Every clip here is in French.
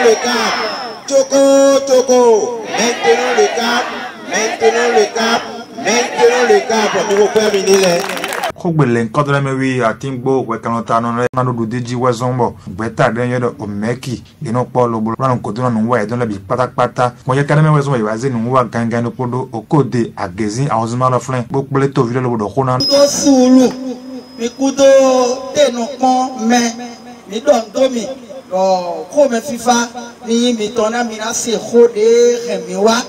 le cap. Choco, choco. Maintenant le cap. Maintenant le cap. Maintenant le cap. Nous pouvons terminer. Kogbele nkọdọrọ mewi atingbo wekanota no na do deji wezombo gbeta den yedo omeki dino polo bolo na nkodo no wa edon labi pátápátá mo ye kaneme wezombo iwaze no wa gangan no podo okode agezi awozima lo flen gbopele to video lo bodo khona do sulu mi kudo teno pon me mi don domi ko me fifa mi tona mi na se khode remi wa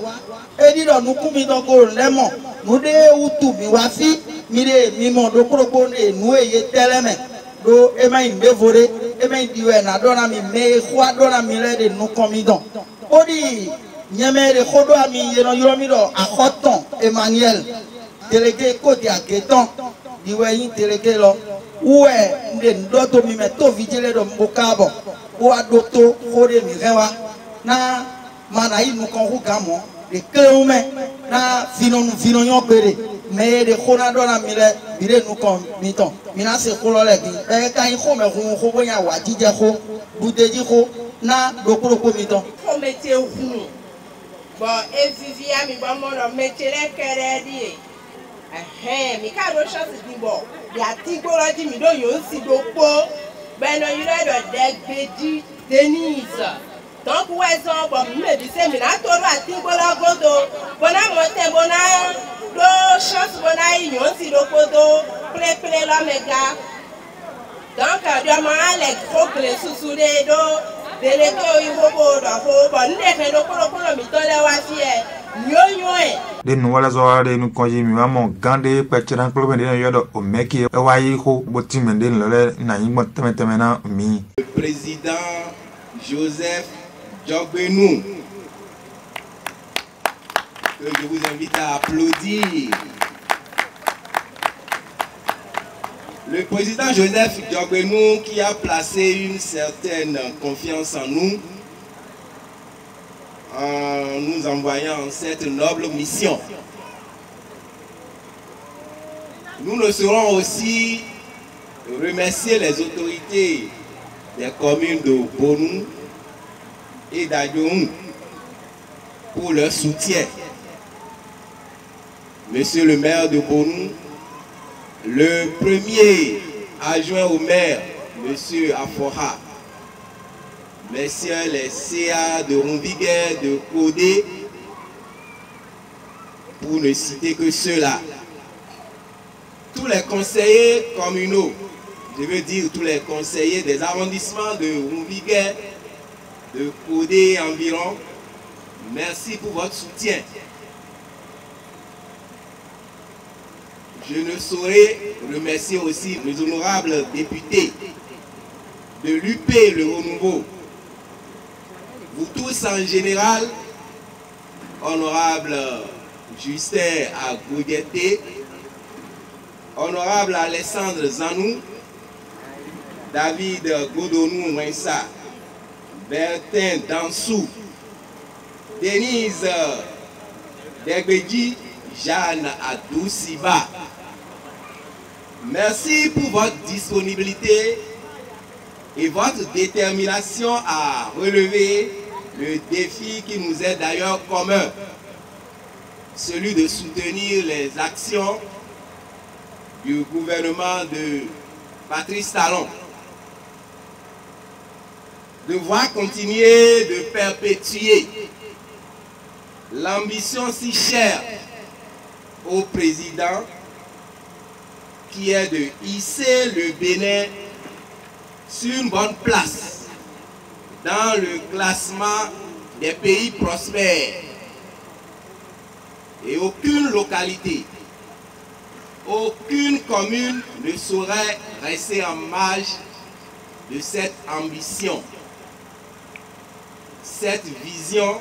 edi do nuku mi do go lemo nu de utu mi wa fi mire mi mo do kropo nu eye teleme do e ma indevore e ma diwe na dona mi me khwa dona mi le de nu komidon odi nyemere khodo ami yeno yomi do akoton Emmanuel délégué côté aketon diwe yin délégué lo uwe nde ndoto mi me to vigile do mbokabo o adoto khode mi rewa na mana inu kon hu gamo de kleume na fino yon pere mais de khona dona mile bire nu kon miton mina se kholo le bi e kan kho me kho bonya wa jije kho budeji kho na dokoro ko miton ko mete hu bo evivia mi bo mo no metele kere di mi ka do chance di bo ya ti gboro di mi do yo si dopo beno yire do degbeji Denise donc wezon bo me bi se mi na to ro ati gboro godo bona mo te bona do chance bona yi yo si dopo do ple la mega donc do ma le gros ple susure do délégué iwobo do ho bo nde do kolo mi to le wa fi e de nu wala zo de nu konji mi mamo gande pechran club de yodo o meki e wayi ko boti mende le na yin gbon teme na mi le président Joseph Diogbenou que je vous invite à applaudir. Le président Joseph Diogbenou qui a placé une certaine confiance en nous en nous envoyant cette noble mission. Nous ne saurons aussi remercier les autorités des communes de Bonou et d'Adjoum pour leur soutien. Monsieur le maire de Bonou, le premier adjoint au maire, Monsieur Afora, messieurs les CA de Ronviguer, de Codé, pour ne citer que ceux-là. Tous les conseillers communaux, je veux dire tous les conseillers des arrondissements de Ronviguer, de Codé environ, merci pour votre soutien. Je ne saurais remercier aussi les honorables députés de l'UP Le Renouveau, vous tous en général, honorable Justin Agoudiete, honorable Alessandre Zanou, David Godonou Mwensa, Bertin Dansou, Denise Degbeji, Jeanne Adoussiba. Merci pour votre disponibilité et votre détermination à relever le défi qui nous est d'ailleurs commun, celui de soutenir les actions du gouvernement de Patrice Talon. Devoir continuer de perpétuer l'ambition si chère au président qui est de hisser le Bénin sur une bonne place dans le classement des pays prospères. Et aucune localité, aucune commune ne saurait rester en marge de cette ambition, cette vision.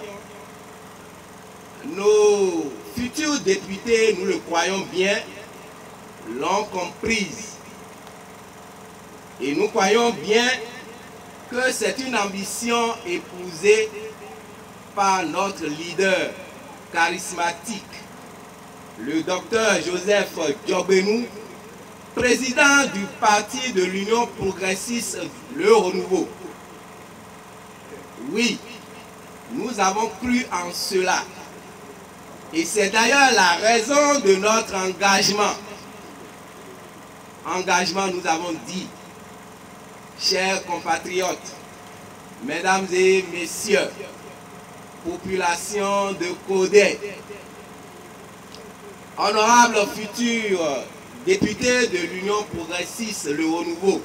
Nos futurs députés, nous le croyons bien, l'ont comprise. Et nous croyons bien que c'est une ambition épousée par notre leader charismatique, le docteur Joseph Diogbenou, président du parti de l'Union progressiste Le Renouveau. Oui, nous avons cru en cela. Et c'est d'ailleurs la raison de notre engagement. Engagement, nous avons dit, chers compatriotes, mesdames et messieurs, population de Kodé, honorables futurs députés de l'Union progressiste Le Renouveau,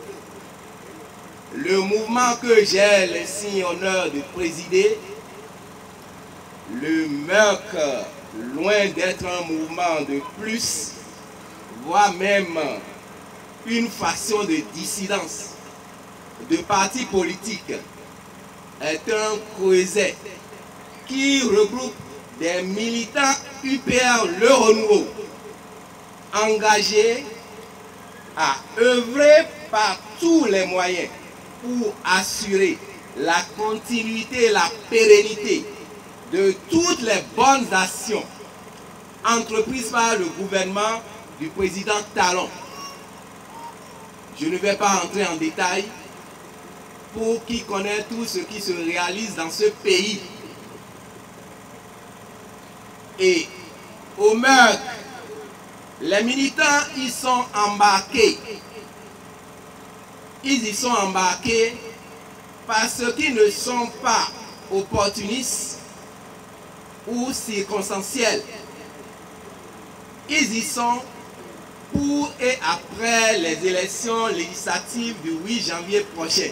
le mouvement que j'ai l'insigne honneur de présider, le MERC, loin d'être un mouvement de plus, voire même une faction de dissidence de partis politiques, est un creuset qui regroupe des militants UPR Le Renouveau, engagés à œuvrer par tous les moyens pour assurer la continuité et la pérennité de toutes les bonnes actions entreprises par le gouvernement du président Talon. Je ne vais pas entrer en détail pour qui connaît tout ce qui se réalise dans ce pays. Et au meurtre, les militants y sont embarqués. Ils y sont embarqués parce qu'ils ne sont pas opportunistes ou circonstanciels. Ils y sont pour et après les élections législatives du 8 janvier prochain.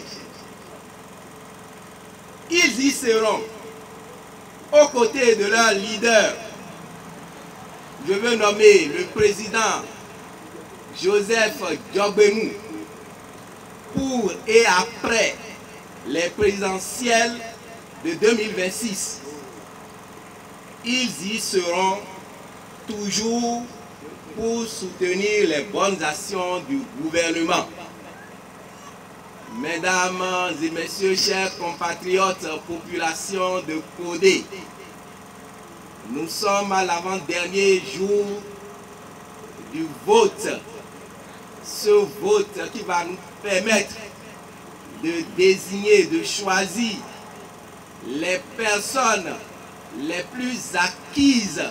Ils y seront aux côtés de leur leader. Je veux nommer le président Joseph Djogbenou pour et après les présidentielles de 2026. Ils y seront toujours pour soutenir les bonnes actions du gouvernement. Mesdames et messieurs, chers compatriotes, population de Kodé, nous sommes à l'avant-dernier jour du vote. Ce vote qui va nous permettre de désigner, de choisir les personnes les plus acquises.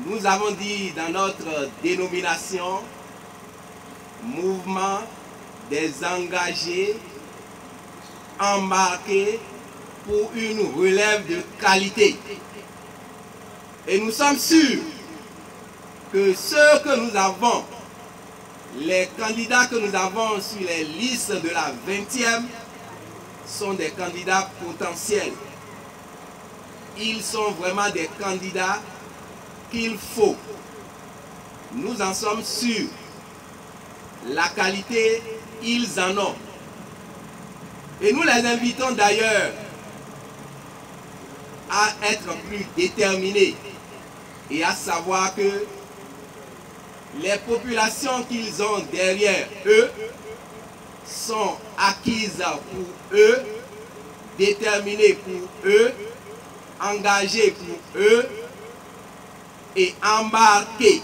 Nous avons dit dans notre dénomination, mouvement des engagés embarqués pour une relève de qualité. Et nous sommes sûrs que ceux que nous avons, les candidats que nous avons sur les listes de la 20e, sont des candidats potentiels. Ils sont vraiment des candidats qu'il faut. Nous en sommes sûrs. La qualité, ils en ont. Et nous les invitons d'ailleurs à être plus déterminés et à savoir que les populations qu'ils ont derrière eux sont acquises pour eux, déterminées pour eux, engagées pour eux et embarquées.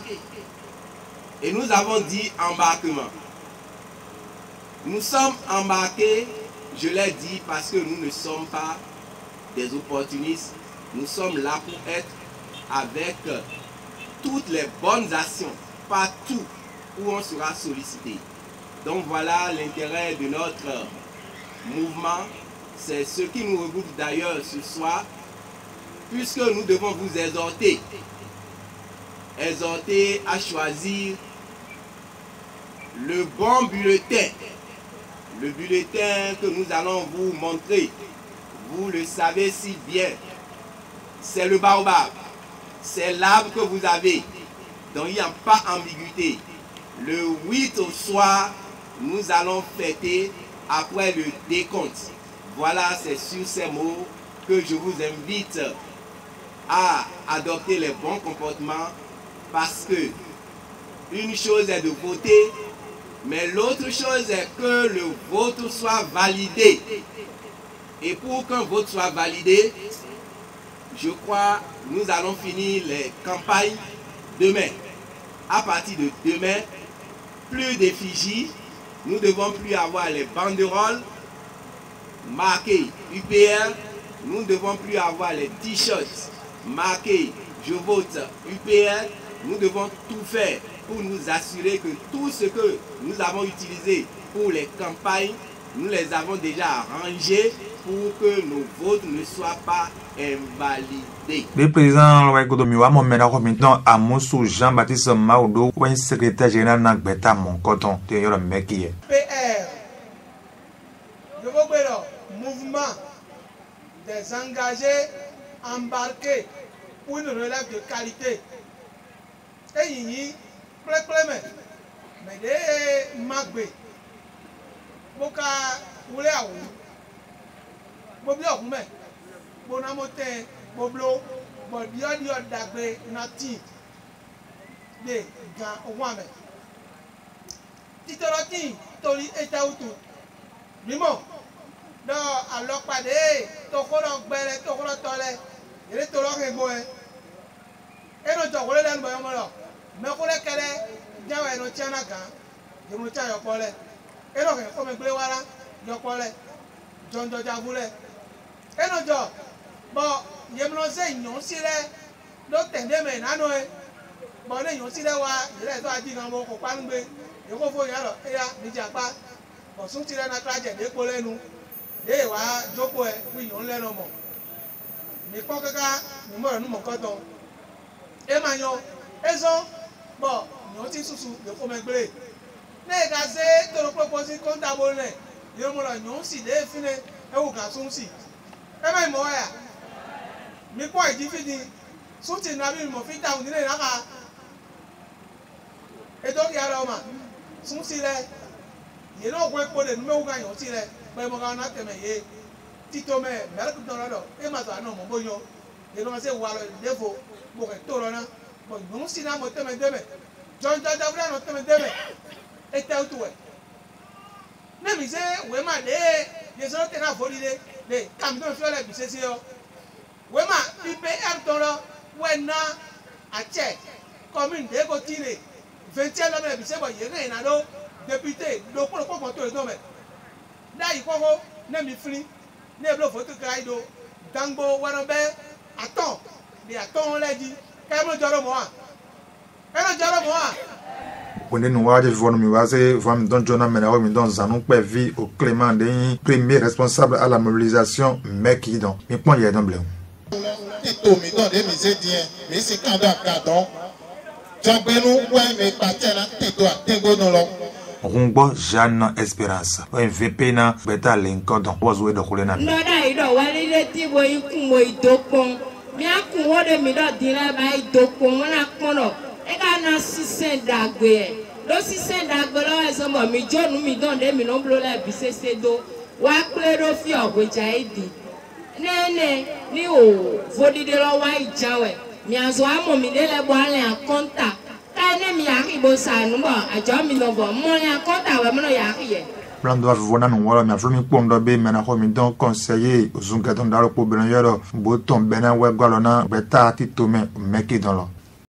Et nous avons dit embarquement. Nous sommes embarqués, je l'ai dit, parce que nous ne sommes pas des opportunistes. Nous sommes là pour être avec toutes les bonnes actions, partout où on sera sollicité. Donc voilà l'intérêt de notre mouvement. C'est ce qui nous regroupe d'ailleurs ce soir, puisque nous devons vous exhorter. Exhorter à choisir le bon bulletin. Le bulletin que nous allons vous montrer, vous le savez si bien, c'est le baobab. C'est l'arbre que vous avez, donc il n'y a pas ambiguïté. Le 8 au soir, nous allons fêter après le décompte. Voilà, c'est sur ces mots que je vous invite à adopter les bons comportements, parce que une chose est de voter, mais l'autre chose est que le vote soit validé. Et pour qu'un vote soit validé, je crois que nous allons finir les campagnes demain. À partir de demain, plus d'effigies, nous ne devons plus avoir les banderoles, marqués UPR. Nous ne devons plus avoir les t-shirts marqués je vote UPR. Nous devons tout faire pour nous assurer que tout ce que nous avons utilisé pour les campagnes, nous les avons déjà arrangés pour que nos votes ne soient pas invalidés. Le président Ouagadougou Mohamed Akominton Amoussou Jean-Baptiste Maodo, ou secrétaire général Nagbeta Moncoton, de Yoro Mekiye. PR, je veux le mouvement des engagés embarqués pour une relève de qualité. Et il mais des magbe boka wule awu boblo okume bonamote boblo bodio dagbe nati de gan owame titoroti tori etautu mimo do alopade tokoro gbere tokoro tole ere toro ngbo eno jogole dan boyomolo mekule kele jawe no chana kan jemu cha yopole eno ke ko me gbe wara yopole jonjo javule eno jo bo yemno se nyon sire do tende me nanu e bo ne nyon sire wa ire to aji kan mo ko pa ngbe e ko fo yaro e ya mi japa bo sun sire na traje de ko lenu de wa joko e wi nyon lenu mo mi ko kaka mi mo nu mo ko ton e ma yo ezo bo nyon ti susu de ko me gbe ne ga se to propose konta bo ne yo mo la nyon si de fine e wo ka sun si e ma mo ya mi ko idi fini sun ti na bi mo fi ta ni le na ka e do ki ara o ma sun si le ye no ko ko de me wo ga nyon si le pe mo ga na te me ye tito me mer ku do do e ma ta no mo bo yo ye no se wa lo defo bo ke to ro na bo nyon si na mo te me de me John Jadavra no te me de me e te utu we ne mi se we ma de ye so te na fori de kam do fi ole bi se yo we ma pipe er toro we na a che commune de ko tire 20 la me bi se bo ye na do député do ko ko to do me da yi ko ne mi fri ne blo foto kai do dangbo waro be aton de aton leji ka mo joro mo a On est noir de voir nous vaser, voir me donner Jonah Menaro, me donne Zanou Pévi au Clément Denis, premier responsable à la mobilisation, mais qui donc, mais point il y a d'un blé. Tito me donne des misériens, mais c'est quand d'un cadon. J'en ouais, mais partir là, Tito à Tengo dans l'eau. Rumbo Jeanne Espérance, un VP na beta l'incodon, oiseau de Roulena. Non, non, walile tibo ikumo idokon. Mi akun wode mi do dire ba idokon wona kono. Ega na sisen dagbe lo sisen dagbe lo ezo mo mi jonu mi don de mi no blo la bisese do wa klero fi ogweja idi nene ni o vodide lo wa ijawe mi azo amo mi de le bo ale akonta ta ne mi akibo sanu bo ajo mi no bo mo ya akonta we mo no ya akiye Blando a vivona no wala mi afro mi pondo be mena ko mi don conseiller ozunga don daro po benayoro boton bena we gwalona beta titome meki don lo